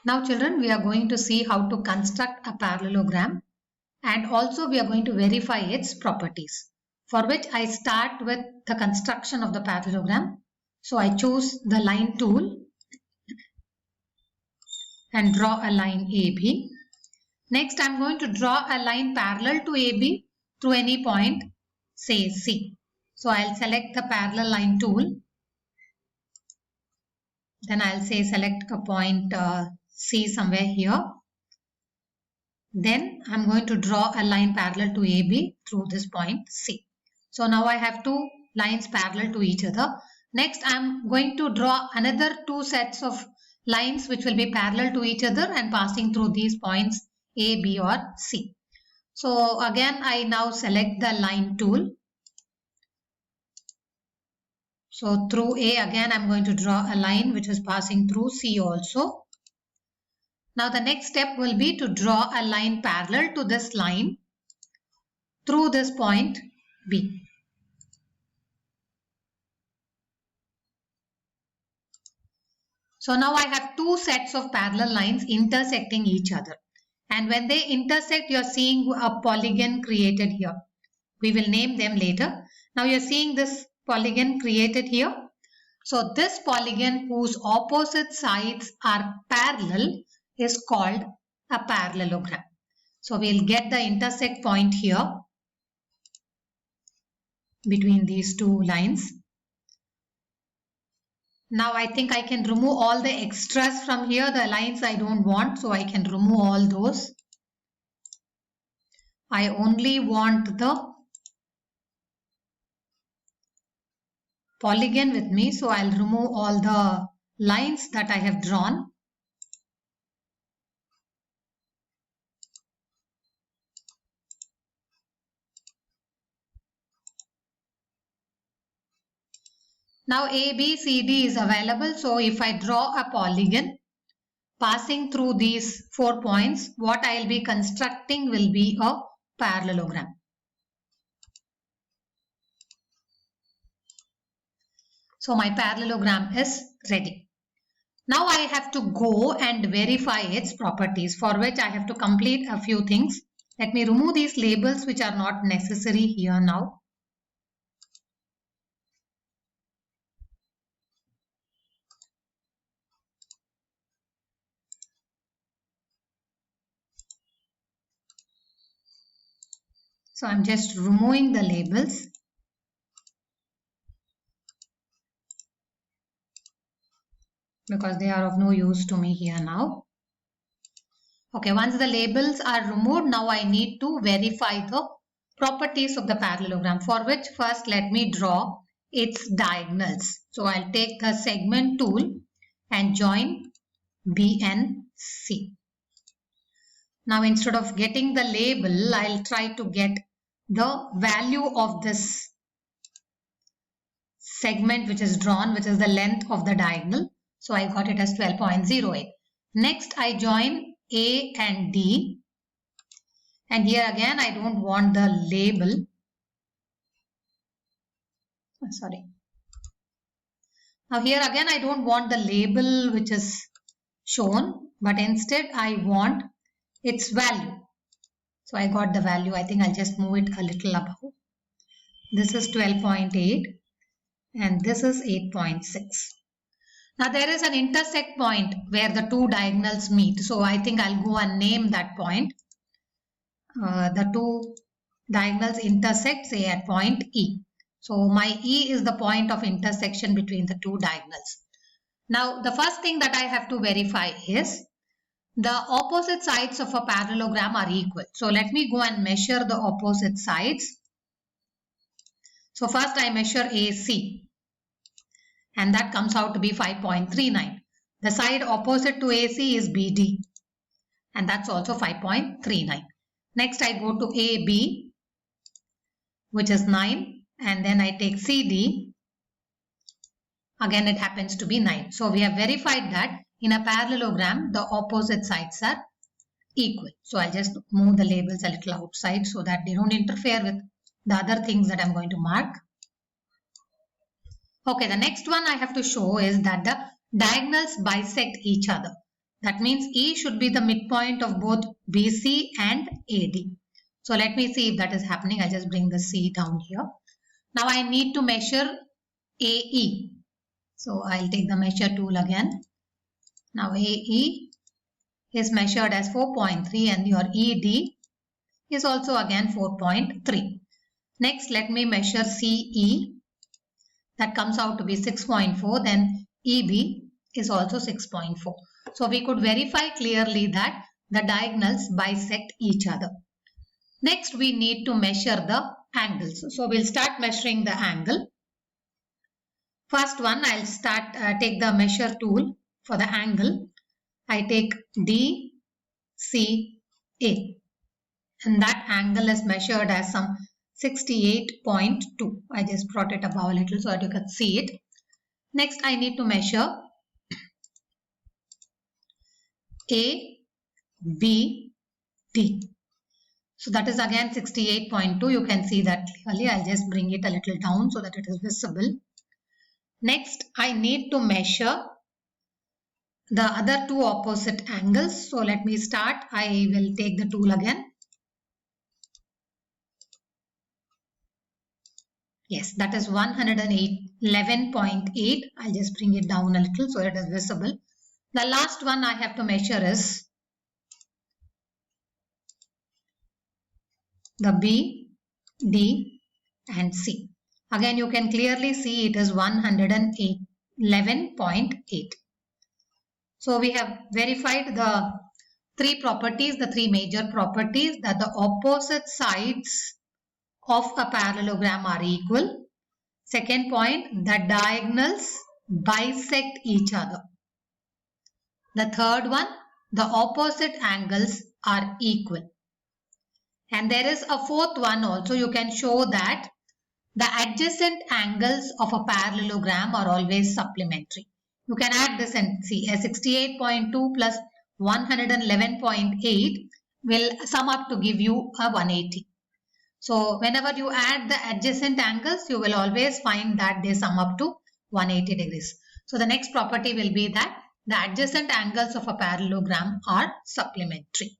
Now children, we are going to see how to construct a parallelogram, and also we are going to verify its properties, for which I start with the construction of the parallelogram. So I choose the line tool and draw a line AB. Next I am going to draw a line parallel to AB through any point, say C. So I'll select the parallel line tool. Then I'll say select a point C somewhere here. Then I'm going to draw a line parallel to AB through this point C. So now I have two lines parallel to each other. Next I'm going to draw another two sets of lines which will be parallel to each other and passing through these points A, B or C. So again I now select the line tool. So through A again I'm going to draw a line which is passing through C also. Now the next step will be to draw a line parallel to this line through this point B. So now I have two sets of parallel lines intersecting each other. And when they intersect, you are seeing a polygon created here. We will name them later. Now you are seeing this polygon created here. So this polygon whose opposite sides are parallel is called a parallelogram. So we'll get the intersect point here between these two lines. Now I think I can remove all the extras from here, the lines I don't want, so I can remove all those. I only want the polygon with me, so I'll remove all the lines that I have drawn. Now ABCD is available, so if I draw a polygon passing through these 4 points, what I will be constructing will be a parallelogram. So my parallelogram is ready. Now I have to go and verify its properties, for which I have to complete a few things. Let me remove these labels which are not necessary here now. So I'm just removing the labels. Because they are of no use to me here now. Okay, once the labels are removed, now I need to verify the properties of the parallelogram, for which first let me draw its diagonals. So I'll take the segment tool and join B and C. Now instead of getting the label, I'll try to get the value of this segment which is drawn, which is the length of the diagonal. So I got it as 12.08. Next I join A and D. And here again I don't want the label. Sorry. Now here again I don't want the label which is shown, but instead I want its value. So I got the value. I think I'll just move it a little above. This is 12.8 and this is 8.6. Now there is an intersect point where the two diagonals meet. So I think I'll go and name that point. The two diagonals intersect, say at point E. So my E is the point of intersection between the two diagonals. Now the first thing that I have to verify is the opposite sides of a parallelogram are equal. So let me go and measure the opposite sides. So first I measure AC. And that comes out to be 5.39. The side opposite to AC is BD. And that's also 5.39. Next I go to AB, which is 9. And then I take CD. Again it happens to be 9. So we have verified that in a parallelogram the opposite sides are equal. So I'll just move the labels a little outside so that they don't interfere with the other things that I'm going to mark. Okay, the next one I have to show is that the diagonals bisect each other. That means E should be the midpoint of both BC and AD. So let me see if that is happening. I'll just bring the C down here. Now I need to measure AE. So I'll take the measure tool again. Now AE is measured as 4.3 and your ED is also again 4.3. Next, let me measure CE. That comes out to be 6.4. Then EB is also 6.4. So we could verify clearly that the diagonals bisect each other. Next, we need to measure the angles. So we'll start measuring the angle. First one, I'll take the measure tool for the angle. I take DCA, and that angle is measured as some 68.2. I just brought it above a little so that you can see it. Next, I need to measure ABD. So that is again 68.2. You can see that clearly. I'll just bring it a little down so that it is visible. Next, I need to measure the other two opposite angles. So let me start. I will take the tool again. Yes, that is 111.8. I'll just bring it down a little so it is visible. The last one I have to measure is the B, D and C. Again, you can clearly see it is 111.8. So we have verified the three properties, the three major properties, that the opposite sides of a parallelogram are equal. Second point, the diagonals bisect each other. The third one, the opposite angles are equal. And there is a fourth one also. You can show that the adjacent angles of a parallelogram are always supplementary. You can add this and see a 68.2 plus 111.8 will sum up to give you a 180. So whenever you add the adjacent angles, you will always find that they sum up to 180 degrees. So the next property will be that the adjacent angles of a parallelogram are supplementary.